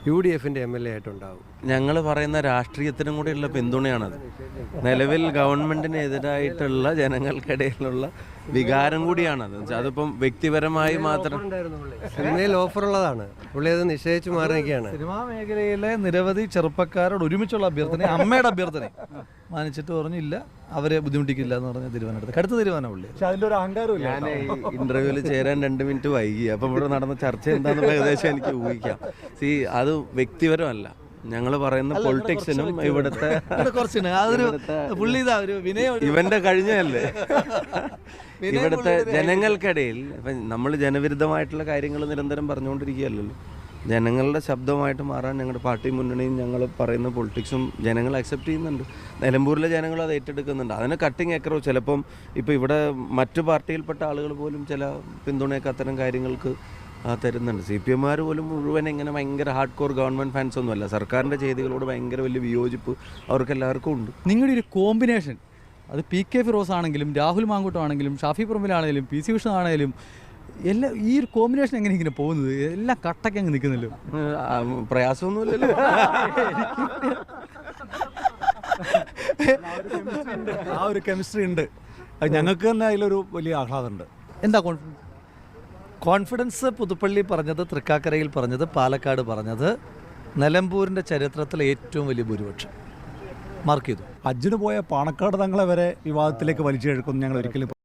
UDFിൻ്റെ MLA ആയിട്ടുണ്ടാവും. ഞങ്ങൾ പറയുന്ന രാഷ്ട്രീയത്തിനും കൂടിയുള്ള പിന്തുണയാണത്. നിലവിൽ ഗവൺമെൻറ്റിനെതിരായിട്ടുള്ള ജനങ്ങൾക്കിടയിലുള്ള വികാരം കൂടിയാണത്. അതിപ്പം വ്യക്തിപരമായി മാത്രം സിനിമയിൽ ഓഫറുള്ളതാണ്. പുള്ളി അത് നിശ്ചയിച്ച് മാറി നിൽക്കുകയാണ്. സിനിമാ മേഖലയിലെ നിരവധി ചെറുപ്പക്കാരോട് ഒരുമിച്ചുള്ള അഭ്യർത്ഥന, അമ്മയുടെ അഭ്യർത്ഥന മാനിച്ചിട്ട് പറഞ്ഞില്ല, അവരെ ബുദ്ധിമുട്ടിക്കില്ല എന്ന് പറഞ്ഞ തീരുമാനം കടുത്ത തീരുമാനം പുള്ളി. പക്ഷെ അതിൻ്റെ ഒരു അഹങ്കാരമില്ല. ഞാൻ ഇൻ്റർവ്യൂവിൽ ചേരാൻ 2 മിനിറ്റ് വൈകി. അപ്പം ഇവിടെ നടന്ന ചർച്ച എന്താണെന്ന് ഏകദേശം എനിക്ക് ഊഹിക്കാം. അത് വ്യക്തിപരമല്ല. ഞങ്ങൾ പറയുന്ന പൊളിറ്റിക്സിനും ഇവിടുത്തെ ഇവന്റെ കഴിഞ്ഞല്ലേ ഇവിടുത്തെ ജനങ്ങൾക്കിടയിൽ ഇപ്പം നമ്മൾ ജനവിരുദ്ധമായിട്ടുള്ള കാര്യങ്ങൾ നിരന്തരം പറഞ്ഞുകൊണ്ടിരിക്കുകയല്ലല്ലോ. ജനങ്ങളുടെ ശബ്ദമായിട്ട് മാറാൻ ഞങ്ങളുടെ പാർട്ടി മുന്നണിയും ഞങ്ങൾ പറയുന്ന പൊളിറ്റിക്സും ജനങ്ങൾ അക്സെപ്റ്റ് ചെയ്യുന്നുണ്ട്. നിലമ്പൂരിലെ ജനങ്ങൾ അത് ഏറ്റെടുക്കുന്നുണ്ട്. അതിന് കട്ടിങ് എക്കറോ ചിലപ്പം ഇപ്പോൾ ഇവിടെ മറ്റു പാർട്ടിയിൽപ്പെട്ട ആളുകൾ പോലും ചില പിന്തുണയൊക്കെ അത്തരം കാര്യങ്ങൾക്ക് തരുന്നുണ്ട്. CPM പോലും മുഴുവൻ ഇങ്ങനെ ഭയങ്കര ഹാർഡ് കോർ ഗവൺമെൻറ് ഫാൻസ് ഒന്നുമല്ല. സർക്കാരിൻ്റെ ചെയ്തികളോട് ഭയങ്കര വലിയ വിയോജിപ്പ് അവർക്കെല്ലാവർക്കും ഉണ്ട്. നിങ്ങളുടെ ഒരു കോമ്പിനേഷൻ, അത് PK ഫിറോസ് ആണെങ്കിലും രാഹുൽ മാങ്കൂട്ടം ആണെങ്കിലും ഷാഫി പറമ്പിലാണെങ്കിലും PC വിഷ്ണു ആണെങ്കിലും എല്ലാം ഈ ഒരു കോമ്പിനേഷൻ എങ്ങനെ ഇങ്ങനെ പോകുന്നത്? എല്ലാം കട്ടൊക്കെ അങ്ങ് നിൽക്കുന്നല്ലോ. പ്രയാസമൊന്നുമില്ലല്ലോ. ആ ഒരു കെമിസ്ട്രി ഉണ്ട്. ഞങ്ങൾക്ക് തന്നെ അതിലൊരു വലിയ ആഹ്ലാദമുണ്ട്. എന്താ കോൺഫിഡൻസ് പുതുപ്പള്ളി പറഞ്ഞത്, തൃക്കാക്കരയിൽ പറഞ്ഞത്, പാലക്കാട് പറഞ്ഞത്, നിലമ്പൂരിൻ്റെ ചരിത്രത്തിലെ ഏറ്റവും വലിയ ഭൂരിപക്ഷം മാർക്ക് ചെയ്തു. ഹജ്ജിന് പോയ പാണക്കാട് തങ്ങളെ വരെ വിവാദത്തിലേക്ക് വലിച്ചിഴക്കും ഞങ്ങൾ ഒരിക്കലും